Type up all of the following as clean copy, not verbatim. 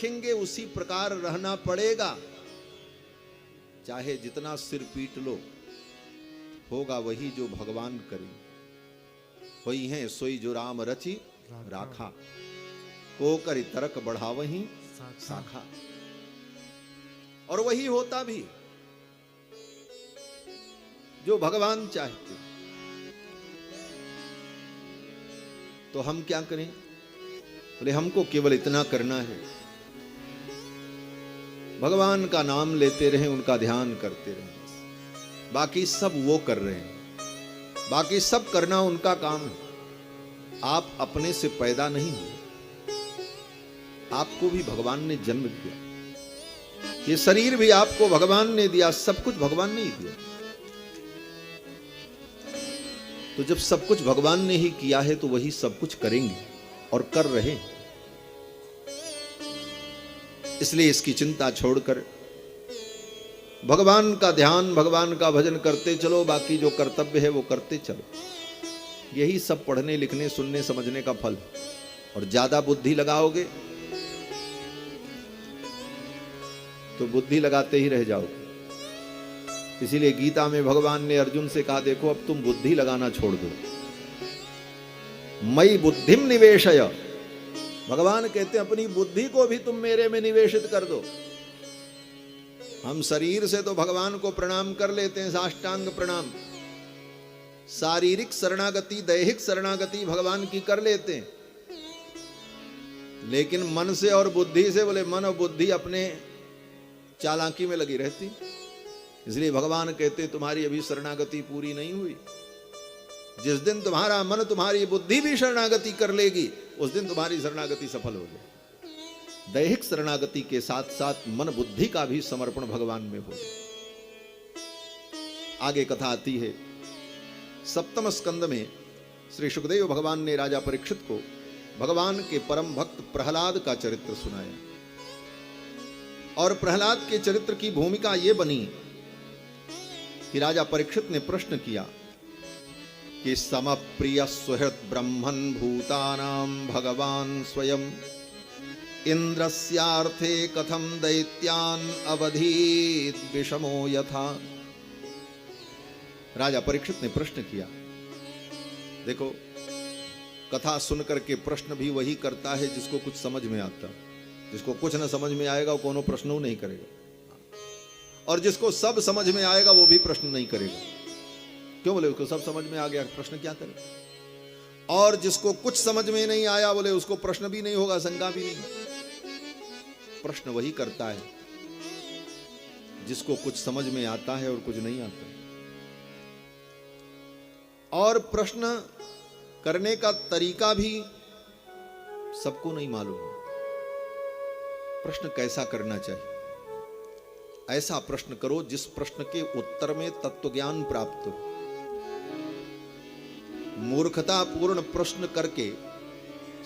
रखेंगे उसी प्रकार रहना पड़ेगा। चाहे जितना सिर पीट लो, होगा वही जो भगवान करे। वही है सोई जो राम रचि राखा, को कर तरक बढ़ावही शाखा। और वही होता भी जो भगवान चाहते। तो हम क्या करें? बोले हमको केवल इतना करना है, भगवान का नाम लेते रहें, उनका ध्यान करते रहें। बाकी सब वो कर रहे हैं, बाकी सब करना उनका काम है। आप अपने से पैदा नहीं हुए, आपको भी भगवान ने जन्म दिया, ये शरीर भी आपको भगवान ने दिया, सब कुछ भगवान ने ही दिया। तो जब सब कुछ भगवान ने ही किया है तो वही सब कुछ करेंगे और कर रहे हैं। इसलिए इसकी चिंता छोड़कर भगवान का ध्यान, भगवान का भजन करते चलो, बाकी जो कर्तव्य है वो करते चलो। यही सब पढ़ने लिखने सुनने समझने का फल। और ज्यादा बुद्धि लगाओगे तो बुद्धि लगाते ही रह जाओगे। इसीलिए गीता में भगवान ने अर्जुन से कहा, देखो अब तुम बुद्धि लगाना छोड़ दो, मई बुद्धिम निवेशय। भगवान कहते हैं अपनी बुद्धि को भी तुम मेरे में निवेशित कर दो। हम शरीर से तो भगवान को प्रणाम कर लेते हैं, साष्टांग प्रणाम, शारीरिक शरणागति दैहिक शरणागति भगवान की कर लेते हैं, लेकिन मन से और बुद्धि से, बोले मन और बुद्धि अपने चालाकी में लगी रहती। इसलिए भगवान कहते तुम्हारी अभी शरणागति पूरी नहीं हुई। जिस दिन तुम्हारा मन तुम्हारी बुद्धि भी शरणागति कर लेगी, उस दिन तुम्हारी शरणागति सफल हो जाए। दैहिक शरणागति के साथ साथ मन बुद्धि का भी समर्पण भगवान में हो जाए। आगे कथा आती है, सप्तम स्कंद में श्री सुखदेव भगवान ने राजा परीक्षित को भगवान के परम भक्त प्रहलाद का चरित्र सुनाया। और प्रहलाद के चरित्र की भूमिका यह बनी कि राजा परीक्षित ने प्रश्न किया कि समप्रिय सुहृत ब्रह्मन् भूतानां भगवान स्वयं इंद्रस्यार्थे कथम दैत्यान् अवधीत विषमो यथा। राजा परीक्षित ने प्रश्न किया। देखो, कथा सुनकर के प्रश्न भी वही करता है जिसको कुछ समझ में आता। जिसको कुछ न समझ में आएगा वो कोनो प्रश्न नहीं करेगा, और जिसको सब समझ में आएगा वो भी प्रश्न नहीं करेगा। क्यों? बोले उसको सब समझ में आ गया, प्रश्न क्या करे। और जिसको कुछ समझ में नहीं आया, बोले उसको प्रश्न भी नहीं होगा, शंका भी नहीं। प्रश्न वही करता है जिसको कुछ समझ में आता है और कुछ नहीं आता। और प्रश्न करने का तरीका भी सबको नहीं मालूम है। प्रश्न कैसा करना चाहिए? ऐसा प्रश्न करो जिस प्रश्न के उत्तर में तत्व ज्ञान प्राप्त हो। मूर्खता पूर्ण प्रश्न करके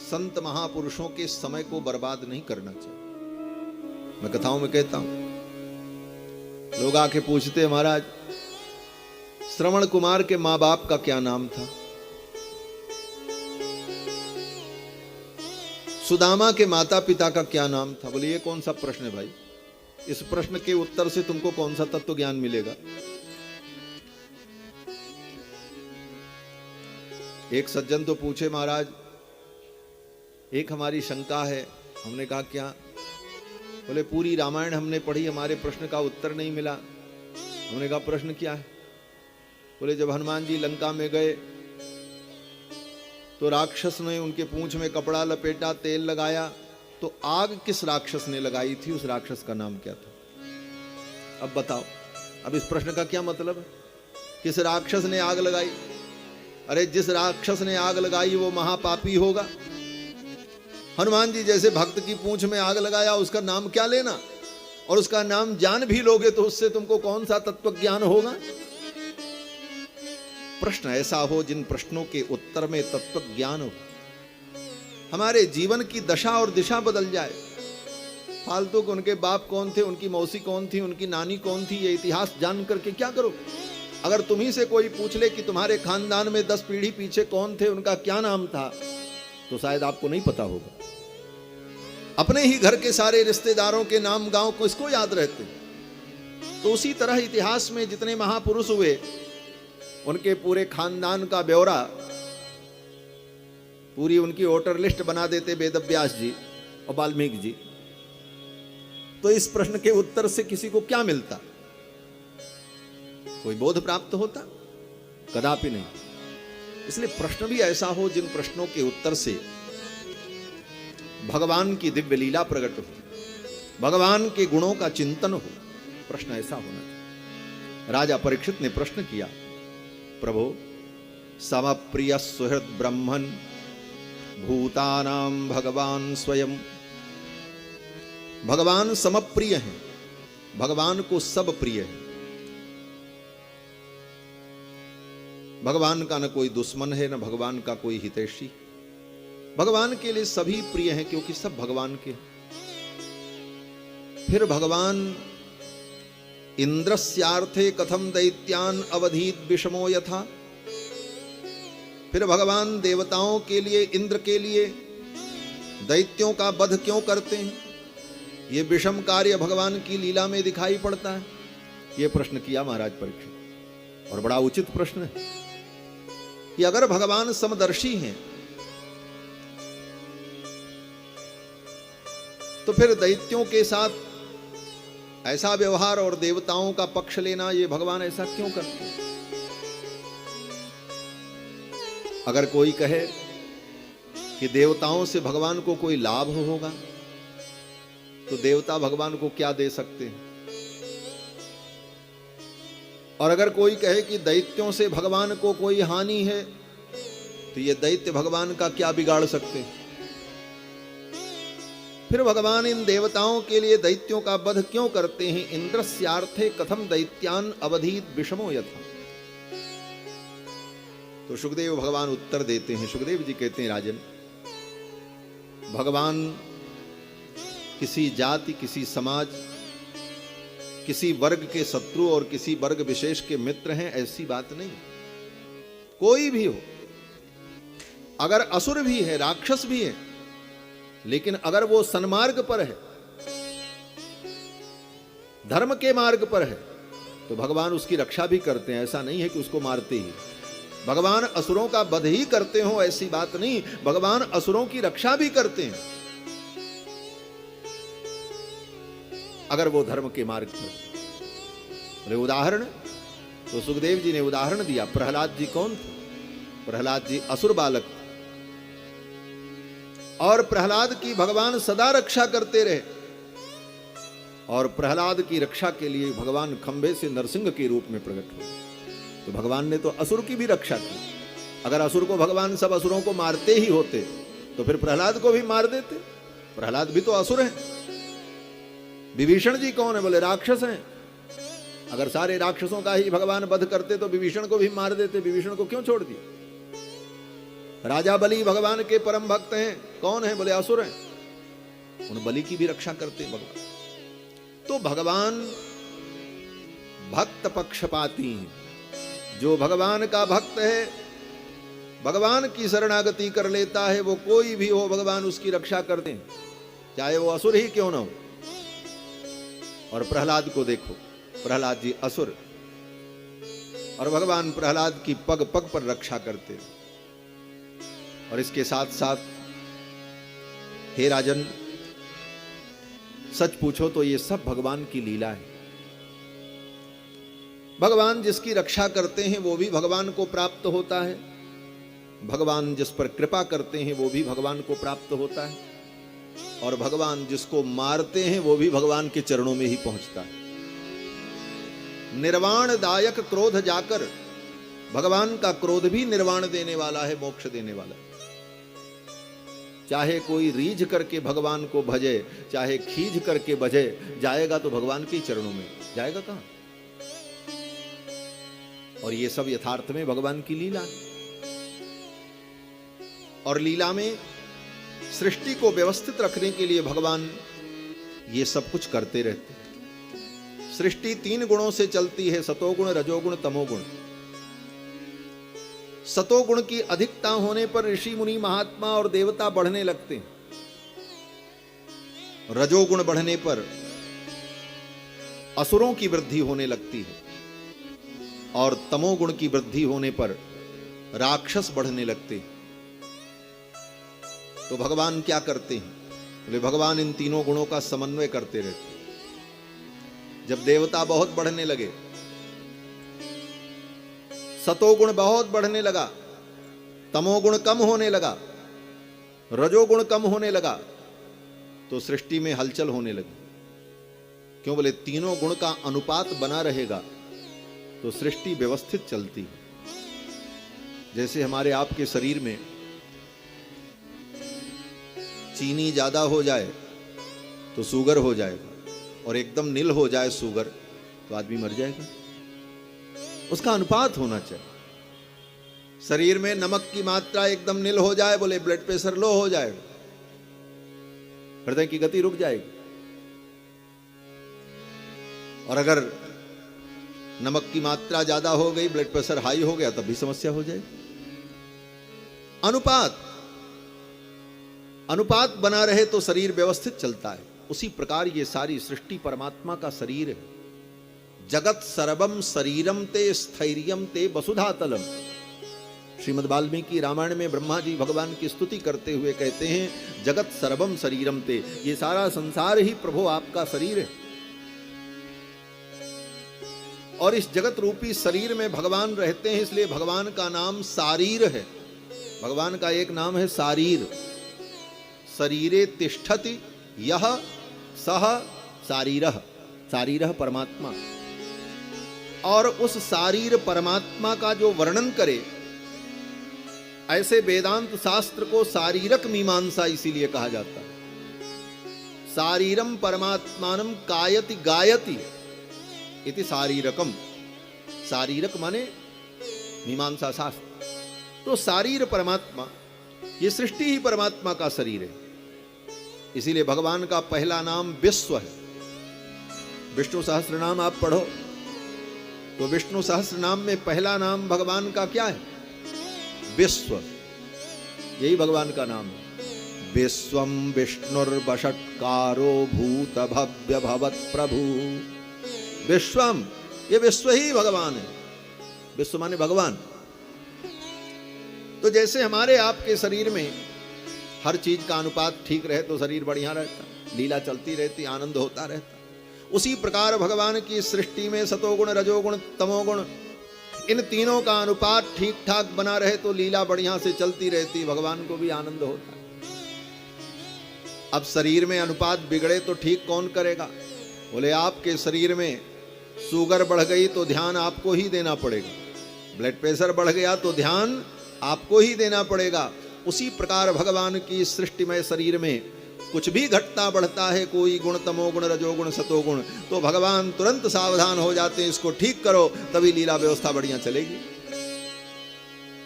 संत महापुरुषों के समय को बर्बाद नहीं करना चाहिए। मैं कथाओं में कहता हूं, लोग आके पूछते हैं, महाराज श्रवण कुमार के मां बाप का क्या नाम था? सुदामा के माता पिता का क्या नाम था? बोले ये कौन सा प्रश्न है भाई? इस प्रश्न के उत्तर से तुमको कौन सा तत्व ज्ञान मिलेगा? एक सज्जन तो पूछे, महाराज एक हमारी शंका है। हमने कहा क्या? बोले पूरी रामायण हमने पढ़ी, हमारे प्रश्न का उत्तर नहीं मिला। हमने कहा प्रश्न क्या है? बोले जब हनुमान जी लंका में गए तो राक्षस ने उनके पूंछ में कपड़ा लपेटा, तेल लगाया, तो आग किस राक्षस ने लगाई थी? उस राक्षस का नाम क्या था? अब बताओ, अब इस प्रश्न का क्या मतलब है? किस राक्षस ने आग लगाई? अरे जिस राक्षस ने आग लगाई वो महापापी होगा। हनुमान जी जैसे भक्त की पूंछ में आग लगाया, उसका नाम क्या लेना? और उसका नाम जान भी लोगे तो उससे तुमको कौन सा तत्व ज्ञान होगा? प्रश्न ऐसा हो जिन प्रश्नों के उत्तर में तत्व ज्ञान हो, हमारे जीवन की दशा और दिशा बदल जाए। फालतू को उनके बाप कौन थे, उनकी मौसी कौन थी, उनकी नानी कौन थी, ये इतिहास जान करके क्या करो? अगर तुम्ही से कोई पूछ ले कि तुम्हारे खानदान में 10 पीढ़ी पीछे कौन थे, उनका क्या नाम था, तो शायद आपको नहीं पता होगा। अपने ही घर के सारे रिश्तेदारों के नाम गांव को इसको याद रहते। तो उसी तरह इतिहास में जितने महापुरुष हुए उनके पूरे खानदान का ब्यौरा, पूरी उनकी वोटर लिस्ट बना देते वेदव्यास जी और वाल्मीकि जी। तो इस प्रश्न के उत्तर से किसी को क्या मिलता? कोई बोध प्राप्त होता? कदापि नहीं। इसलिए प्रश्न भी ऐसा हो जिन प्रश्नों के उत्तर से भगवान की दिव्य लीला प्रकट हो, भगवान के गुणों का चिंतन हो। प्रश्न ऐसा होना चाहिए। राजा परीक्षित ने प्रश्न किया, प्रभु समप्रिय सुहृद ब्रह्मन भूतानाम भगवान स्वयं। भगवान समप्रिय हैं, भगवान को सब प्रिय है। भगवान का न कोई दुश्मन है, न भगवान का कोई हितैषी। भगवान के लिए सभी प्रिय हैं क्योंकि सब भगवान के। फिर भगवान इंद्रस्यार्थे कथम दैत्यान अवधीत विषमो यथा। फिर भगवान देवताओं के लिए, इंद्र के लिए दैत्यों का वध क्यों करते हैं? ये विषम कार्य भगवान की लीला में दिखाई पड़ता है। ये प्रश्न किया महाराज परीक्षित, और बड़ा उचित प्रश्न है कि अगर भगवान समदर्शी हैं तो फिर दैत्यों के साथ ऐसा व्यवहार और देवताओं का पक्ष लेना, ये भगवान ऐसा क्यों करते हैं? अगर कोई कहे कि देवताओं से भगवान को कोई लाभ होगा तो देवता भगवान को क्या दे सकते हैं? और अगर कोई कहे कि दैत्यों से भगवान को कोई हानि है तो ये दैत्य भगवान का क्या बिगाड़ सकते हैं? फिर भगवान इन देवताओं के लिए दैत्यों का वध क्यों करते हैं? इंद्रस्यार्थे कथम दैत्यान अवधीत विषमो यथा। तो सुखदेव भगवान उत्तर देते हैं। सुखदेव जी कहते हैं, राजन, भगवान किसी जाति, किसी समाज, किसी वर्ग के शत्रु और किसी वर्ग विशेष के मित्र हैं, ऐसी बात नहीं। कोई भी हो, अगर असुर भी है, राक्षस भी है, लेकिन अगर वो सन्मार्ग पर है, धर्म के मार्ग पर है, तो भगवान उसकी रक्षा भी करते हैं। ऐसा नहीं है कि उसको मारते ही। भगवान असुरों का वध ही करते हो ऐसी बात नहीं, भगवान असुरों की रक्षा भी करते हैं अगर वो धर्म के मार्ग पर। बोले उदाहरण? तो सुखदेव जी ने उदाहरण दिया। प्रहलाद जी कौन थे? प्रहलाद जी असुर बालक, और प्रहलाद की भगवान सदा रक्षा करते रहे, और प्रहलाद की रक्षा के लिए भगवान खंभे से नरसिंह के रूप में प्रकट हुए। तो भगवान ने तो असुर की भी रक्षा की। अगर असुर को भगवान सब असुरों को मारते ही होते तो फिर प्रहलाद को भी मार देते। प्रहलाद भी तो असुर हैं। विभीषण जी कौन है? बोले राक्षस हैं। अगर सारे राक्षसों का ही भगवान वध करते तो विभीषण को भी मार देते। विभीषण को क्यों छोड़ दिया? राजा बलि भगवान के परम भक्त हैं। कौन है? बोले असुर हैं। उन बलि की भी रक्षा करते भगवान। तो भगवान भक्त पक्षपाती हैं। जो भगवान का भक्त है, भगवान की शरणागति कर लेता है, वो कोई भी हो, भगवान उसकी रक्षा करते हैं, चाहे वो असुर ही क्यों ना हो। और प्रहलाद को देखो, प्रहलाद जी असुर, और भगवान प्रहलाद की पग पग पर रक्षा करते हैं। और इसके साथ साथ हे राजन, सच पूछो तो ये सब भगवान की लीला है। भगवान जिसकी रक्षा करते हैं वो भी भगवान को प्राप्त होता है, भगवान जिस पर कृपा करते हैं वो भी भगवान को प्राप्त होता है, और भगवान जिसको मारते हैं वो भी भगवान के चरणों में ही पहुंचता है। निर्वाण दायक क्रोध जाकर, भगवान का क्रोध भी निर्वाण देने वाला है, मोक्ष देने वाला है। चाहे कोई रीझ करके भगवान को भजे, चाहे खींच करके भजे, जाएगा तो भगवान के चरणों में, जाएगा कहां? और ये सब यथार्थ में भगवान की लीला है। और लीला में सृष्टि को व्यवस्थित रखने के लिए भगवान ये सब कुछ करते रहते हैं। सृष्टि 3 गुणों से चलती है, सतोगुण, रजोगुण, तमोगुण। सतोगुण की अधिकता होने पर ऋषि मुनि महात्मा और देवता बढ़ने लगते हैं, रजोगुण बढ़ने पर असुरों की वृद्धि होने लगती है और तमोगुण की वृद्धि होने पर राक्षस बढ़ने लगते हैं। तो भगवान क्या करते हैं? बोले भगवान इन तीनों गुणों का समन्वय करते रहते हैं। जब देवता बहुत बढ़ने लगे, सतोगुण बहुत बढ़ने लगा, तमोगुण कम होने लगा, रजोगुण कम होने लगा, तो सृष्टि में हलचल होने लगी। क्यों? बोले तीनों गुण का अनुपात बना रहेगा तो सृष्टि व्यवस्थित चलती है। जैसे हमारे आपके शरीर में चीनी ज्यादा हो जाए तो शुगर हो जाएगा, और एकदम नील हो जाए शुगर तो आदमी मर जाएगा। उसका अनुपात होना चाहिए। शरीर में नमक की मात्रा एकदम नील हो जाए, बोले ब्लड प्रेशर लो हो जाएगा, हृदय की गति रुक जाएगी। और अगर नमक की मात्रा ज्यादा हो गई, ब्लड प्रेशर हाई हो गया, तब भी समस्या हो जाएगी। अनुपात बना रहे तो शरीर व्यवस्थित चलता है। उसी प्रकार ये सारी सृष्टि परमात्मा का शरीर है। जगत सर्वम शरीरम ते स्थैर्यम ते वसुधातलम। श्रीमद् वाल्मीकि रामायण में ब्रह्मा जी भगवान की स्तुति करते हुए कहते हैं जगत सर्वम शरीरम ते, ये सारा संसार ही प्रभु आपका शरीर है। और इस जगत रूपी शरीर में भगवान रहते हैं, इसलिए भगवान का नाम शारीर है। भगवान का एक नाम है शारीर। शरीरे तिष्ठति यह सह शारीरः। शारीरः परमात्मा। और उस शारीर परमात्मा का जो वर्णन करे, ऐसे वेदांत शास्त्र को शारीरक मीमांसा इसीलिए कहा जाता है। शारीरम परमात्मानम कायति गायति इति शारीरकम। शारीरक माने मीमांसा शास्त्र। तो शारीर परमात्मा, ये सृष्टि ही परमात्मा का शरीर है। इसीलिए भगवान का पहला नाम विश्व है। विष्णु सहस्त्र नाम आप पढ़ो तो विष्णु सहस्त्र नाम में पहला नाम भगवान का क्या है? विश्व। यही भगवान का नाम है। विश्वम विष्णुर्वषट्कारो भूत भव्य भवत प्रभु। विश्वम, ये विश्व ही भगवान है। विश्व माने भगवान। तो जैसे हमारे आपके शरीर में हर चीज का अनुपात ठीक रहे तो शरीर बढ़िया रहता, लीला चलती रहती, आनंद होता रहता, उसी प्रकार भगवान की सृष्टि में सतोगुण रजोगुण तमोगुण इन तीनों का अनुपात ठीक ठाक बना रहे तो लीला बढ़िया से चलती रहती, भगवान को भी आनंद होता। अब शरीर में अनुपात बिगड़े तो ठीक कौन करेगा? बोले आपके शरीर में शुगर बढ़ गई तो ध्यान आपको ही देना पड़ेगा, ब्लड प्रेशर बढ़ गया तो ध्यान आपको ही देना पड़ेगा। उसी प्रकार भगवान की सृष्टिमय शरीर में कुछ भी घटता बढ़ता है, कोई गुण तमोगुण रजोगुण सतोगुण, तो भगवान तुरंत सावधान हो जाते हैं, इसको ठीक करो तभी लीला व्यवस्था बढ़िया चलेगी।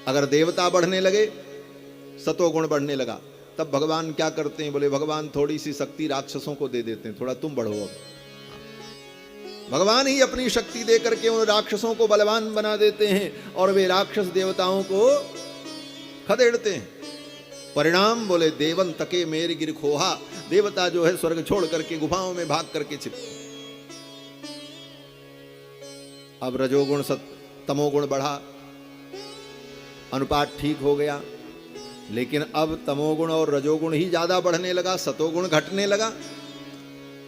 अगर देवता बढ़ने लगे, सतोगुण बढ़ने लगा, तब भगवान क्या करते हैं? बोले भगवान थोड़ी सी शक्ति राक्षसों को दे देते हैं, थोड़ा तुम बढ़ो। अब भगवान ही अपनी शक्ति दे करके उन राक्षसों को बलवान बना देते हैं और वे राक्षस देवताओं को खदेड़ते हैं। परिणाम बोले देवन तके मेरी गिर खोहा। देवता जो है स्वर्ग छोड़ करके गुफाओं में भाग करके छिपते। अब रजोगुण तमोगुण बढ़ा, अनुपात ठीक हो गया, लेकिन अब तमोगुण और रजोगुण ही ज्यादा बढ़ने लगा, सतोगुण घटने लगा।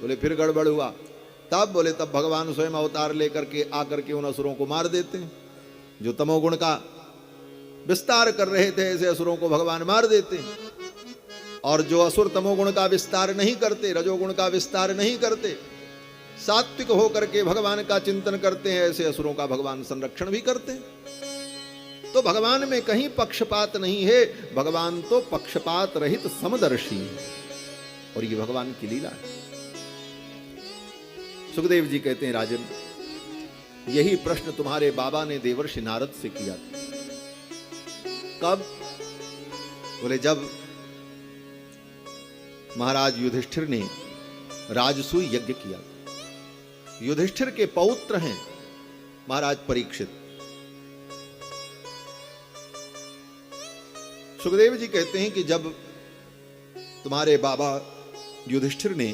बोले फिर गड़बड़ हुआ। तब बोले तब भगवान स्वयं अवतार लेकर के आकर के उन असुरों को मार देते हैं। जो तमोगुण का विस्तार कर रहे थे ऐसे असुरों को भगवान मार देते हैं, और जो असुर तमोगुण का विस्तार नहीं करते, रजोगुण का विस्तार नहीं करते, सात्विक होकर के भगवान का चिंतन करते हैं, ऐसे असुरों का भगवान संरक्षण भी करते हैं। तो भगवान में कहीं पक्षपात नहीं है, भगवान तो पक्षपात रहित समदर्शी है, और ये भगवान की लीला है। सुखदेव जी कहते हैं राजन, यही प्रश्न तुम्हारे बाबा ने देवर्षि नारद से किया था। कब? बोले जब महाराज युधिष्ठिर ने राजसूय यज्ञ किया। युधिष्ठिर के पौत्र हैं महाराज परीक्षित। सुखदेव जी कहते हैं कि जब तुम्हारे बाबा युधिष्ठिर ने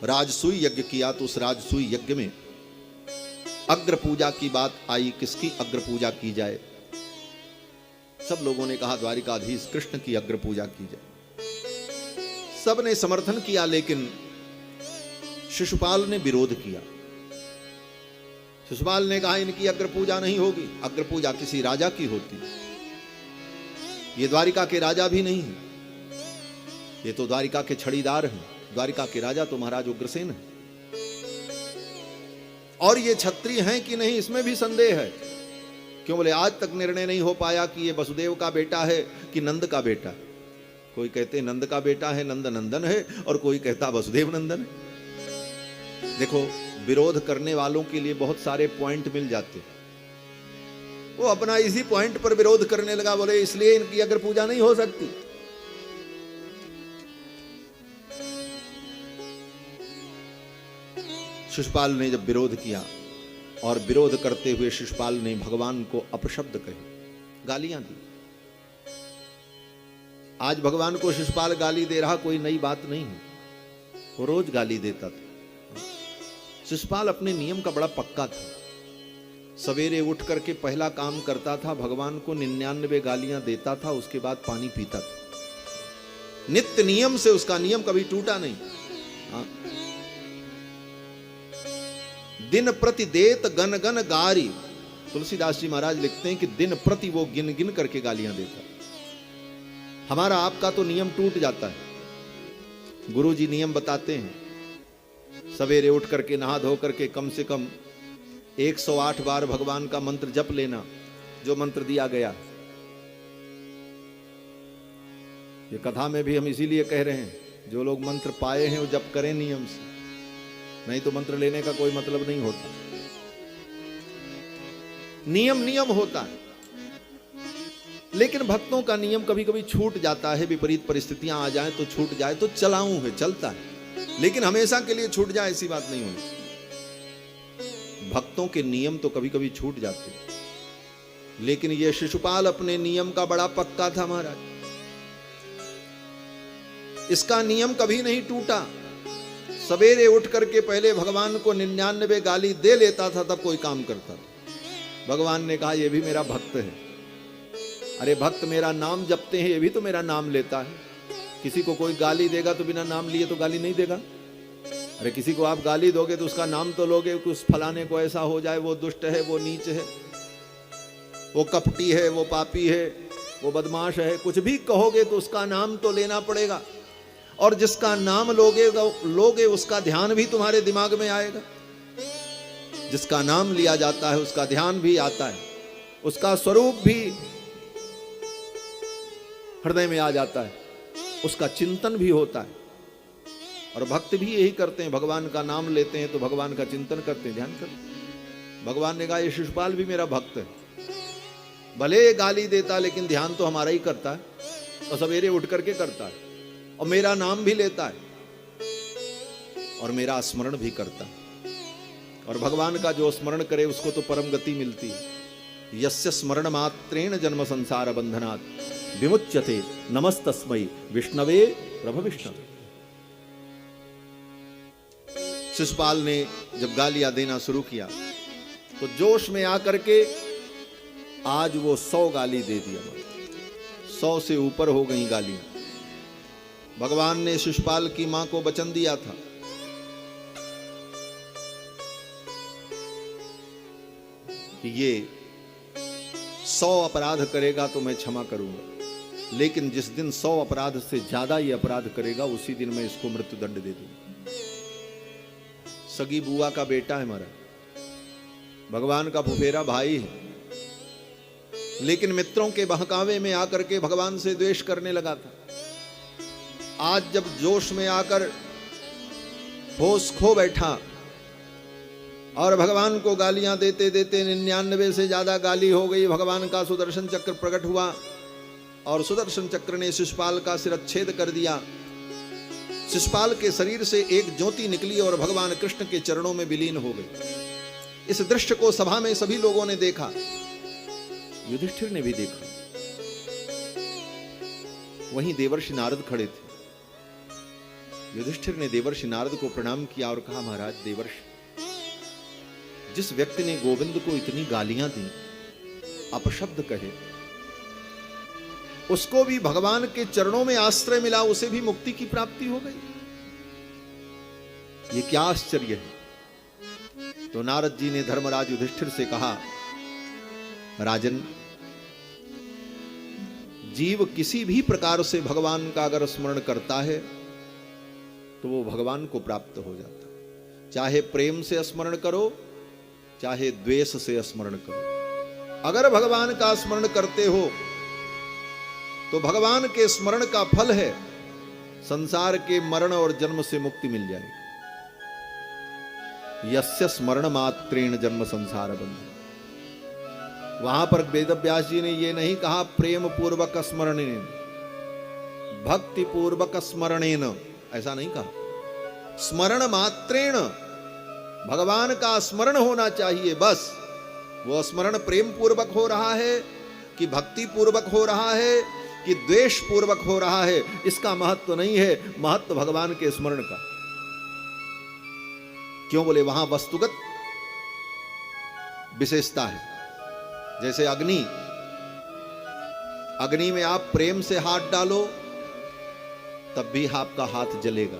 राजसूय यज्ञ किया तो उस राजसूय यज्ञ में अग्र पूजा की बात आई। किसकी अग्र पूजा की जाए? सब लोगों ने कहा द्वारिकाधीश कृष्ण की अग्र पूजा की जाए। सब ने समर्थन किया, लेकिन शिशुपाल ने विरोध किया। शिशुपाल ने कहा इनकी अग्र पूजा नहीं होगी, अग्र पूजा किसी राजा की होती। ये द्वारिका के राजा भी नहीं है, ये तो द्वारिका के छड़ीदार हैं। द्वारिका के राजा तो महाराज उग्रसेन है, और ये क्षत्रिय हैं कि नहीं इसमें भी संदेह है। क्यों बोले आज तक निर्णय नहीं हो पाया कि ये वसुदेव का बेटा है कि नंद का बेटा। कोई कहते नंद का बेटा है, नंद नंदन है, और कोई कहता वसुदेव नंदन है। देखो, विरोध करने वालों के लिए बहुत सारे पॉइंट मिल जाते। वो अपना इसी पॉइंट पर विरोध करने लगा, बोले इसलिए इनकी अगर पूजा नहीं हो सकती। शिशुपाल ने जब विरोध किया, और विरोध करते हुए शिशुपाल ने भगवान को अपशब्द कहे, गालियां दी। आज भगवान को शिशुपाल गाली दे रहा कोई नई बात नहीं है, वो रोज गाली देता था। शिशुपाल अपने नियम का बड़ा पक्का था। सवेरे उठ करके पहला काम करता था, भगवान को 99 गालियां देता था, उसके बाद पानी पीता था। नित्य नियम से उसका नियम कभी टूटा नहीं। हाँ? दिन प्रति देत गन गन गारी, तुलसीदास जी महाराज लिखते हैं कि दिन प्रति वो गिन गिन करके गालियां देता। हमारा आपका तो नियम टूट जाता है। गुरु जी नियम बताते हैं, सवेरे उठ करके नहा धो करके कम से कम 108 बार भगवान का मंत्र जप लेना, जो मंत्र दिया गया। ये कथा में भी हम इसीलिए कह रहे हैं, जो लोग मंत्र पाए हैं वो जप करें नियम से, नहीं तो मंत्र लेने का कोई मतलब नहीं होता। नियम नियम होता है, लेकिन भक्तों का नियम कभी कभी छूट जाता है। विपरीत परिस्थितियां आ जाए तो छूट जाए तो चलाऊं है, चलता है, लेकिन हमेशा के लिए छूट जाए ऐसी बात नहीं होनी। भक्तों के नियम तो कभी कभी छूट जाते, लेकिन यह शिशुपाल अपने नियम का बड़ा पक्का था महाराज। इसका नियम कभी नहीं टूटा। सवेरे उठ करके पहले भगवान को 99 गाली दे लेता था, तब कोई काम करता था। भगवान ने कहा यह भी मेरा भक्त है। अरे भक्त मेरा नाम जपते हैं, ये भी तो मेरा नाम लेता है। किसी को कोई गाली देगा तो बिना नाम लिए तो गाली नहीं देगा। अरे किसी को आप गाली दोगे तो उसका नाम तो लोगे कि उस फलाने को ऐसा हो जाए, वो दुष्ट है, वो नीच है, वो कपटी है, वो पापी है, वो बदमाश है। कुछ भी कहोगे तो उसका नाम तो लेना पड़ेगा, और जिसका नाम लोगे उसका ध्यान भी तुम्हारे दिमाग में आएगा। जिसका नाम लिया जाता है उसका ध्यान भी आता है, उसका स्वरूप भी हृदय में आ जाता है, उसका चिंतन भी होता है। और भक्त भी यही करते हैं, भगवान का नाम लेते हैं तो भगवान का चिंतन करते हैं, ध्यान करते हैं। भगवान ने कहा ये शिशुपाल भी मेरा भक्त है, भले ये गाली देता लेकिन ध्यान तो हमारा ही करता है, और सवेरे उठ करके करता है, और मेरा नाम भी लेता है, और मेरा स्मरण भी करता है। और भगवान का जो स्मरण करे उसको तो परम गति मिलती है। यस्य स्मरण मात्रेण जन्म संसार बंधनात् विमुच्यते नमस्तस्मै विष्णवे प्रभ विष्णवे। शिशुपाल ने जब गालियां देना शुरू किया तो जोश में आकर के आज वो 100 गाली दे दिया। 100 से ऊपर हो गई गालियां। भगवान ने शिशुपाल की मां को वचन दिया था कि ये 100 अपराध करेगा तो मैं क्षमा करूंगा, लेकिन जिस दिन 100 अपराध से ज्यादा ये अपराध करेगा उसी दिन मैं इसको मृत्यु दंड दे दूंगा। सगी बुआ का बेटा है हमारा, भगवान का फुफेरा भाई है, लेकिन मित्रों के बहकावे में आकर के भगवान से द्वेष करने लगा था। आज जब जोश में आकर होश खो बैठा और भगवान को गालियां देते देते 99 से ज्यादा गाली हो गई, भगवान का सुदर्शन चक्र प्रकट हुआ और सुदर्शन चक्र ने शिशुपाल का शिरच्छेद कर दिया। शिशुपाल के शरीर से एक ज्योति निकली और भगवान कृष्ण के चरणों में विलीन हो गई। इस दृश्य को सभा में सभी लोगों ने देखा, युधिष्ठिर ने भी देखा। वहीं देवर्षि नारद खड़े थे। युधिष्ठिर ने देवर्षि नारद को प्रणाम किया और कहा, महाराज देवर्षि, जिस व्यक्ति ने गोविंद को इतनी गालियां दी, अपशब्द कहे, उसको भी भगवान के चरणों में आश्रय मिला, उसे भी मुक्ति की प्राप्ति हो गई। ये क्या आश्चर्य है। तो नारद जी ने धर्मराज युधिष्ठिर से कहा, राजन, जीव किसी भी प्रकार से भगवान का अगर स्मरण करता है तो वो भगवान को प्राप्त हो जाता है। चाहे प्रेम से स्मरण करो, चाहे द्वेष से स्मरण करो, अगर भगवान का स्मरण करते हो तो भगवान के स्मरण का फल है संसार के मरण और जन्म से मुक्ति मिल जाएगी। यस्य स्मरण मात्रेण जन्म संसार बंधन। वहां पर वेदव्यास जी ने ये नहीं कहा प्रेम पूर्वक स्मरणेन, भक्ति पूर्वक स्मरणेन, ऐसा नहीं कहा। स्मरण मात्रेण, भगवान का स्मरण होना चाहिए बस। वो स्मरण प्रेम पूर्वक हो रहा है कि भक्ति पूर्वक हो रहा है कि द्वेष पूर्वक हो रहा है, इसका महत्व नहीं है। महत्व भगवान के स्मरण का। क्यों बोले, वहां वस्तुगत विशेषता है। जैसे अग्नि, अग्नि में आप प्रेम से हाथ डालो तब भी आपका हाथ जलेगा,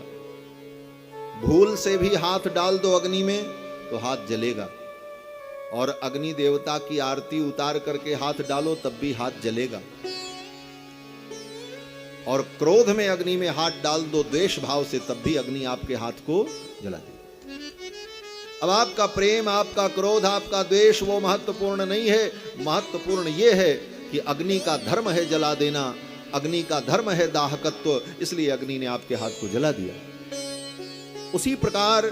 भूल से भी हाथ डाल दो अग्नि में तो हाथ जलेगा, और अग्नि देवता की आरती उतार करके हाथ डालो तब भी हाथ जलेगा, और क्रोध में अग्नि में हाथ डाल दो द्वेष भाव से तब भी अग्नि आपके हाथ को जला देगी। अब आपका प्रेम, आपका क्रोध, आपका द्वेष वो महत्वपूर्ण नहीं है। महत्वपूर्ण ये है कि अग्नि का धर्म है जला देना, अग्नि का धर्म है दाहकत्व, इसलिए अग्नि ने आपके हाथ को जला दिया। उसी प्रकार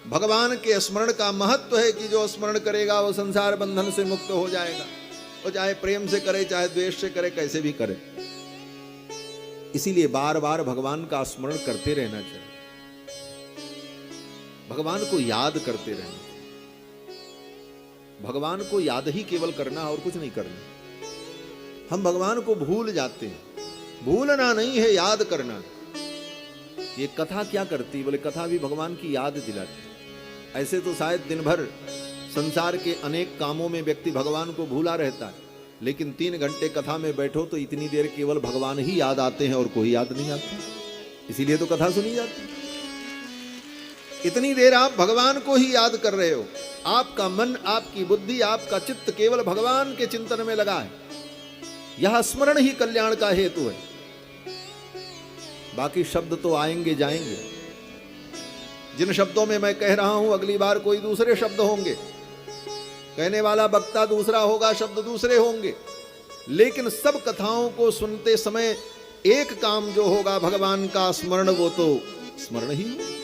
भगवान के स्मरण का महत्व है कि जो स्मरण करेगा वो संसार बंधन से मुक्त हो जाएगा। वो चाहे प्रेम से करे, चाहे द्वेष से करे, कैसे भी करे। इसीलिए बार बार भगवान का स्मरण करते रहना चाहिए, भगवान को याद करते रहना। भगवान को याद ही केवल करना, और कुछ नहीं करना। हम भगवान को भूल जाते हैं। भूलना नहीं है, याद करना। ये कथा क्या करती, बोले कथा भी भगवान की याद दिलाती। ऐसे तो शायद दिन भर संसार के अनेक कामों में व्यक्ति भगवान को भूला रहता है, लेकिन 3 घंटे कथा में बैठो तो इतनी देर केवल भगवान ही याद आते हैं और कोई याद नहीं आता। इसीलिए तो कथा सुनी जाती है। इतनी देर आप भगवान को ही याद कर रहे हो, आपका मन, आपकी बुद्धि, आपका चित्त केवल भगवान के चिंतन में लगा है। यह स्मरण ही कल्याण का हेतु है। बाकी शब्द तो आएंगे जाएंगे। जिन शब्दों में मैं कह रहा हूं अगली बार कोई दूसरे शब्द होंगे, कहने वाला वक्ता दूसरा होगा, शब्द दूसरे होंगे, लेकिन सब कथाओं को सुनते समय एक काम जो होगा भगवान का स्मरण, वो तो स्मरण ही होगा।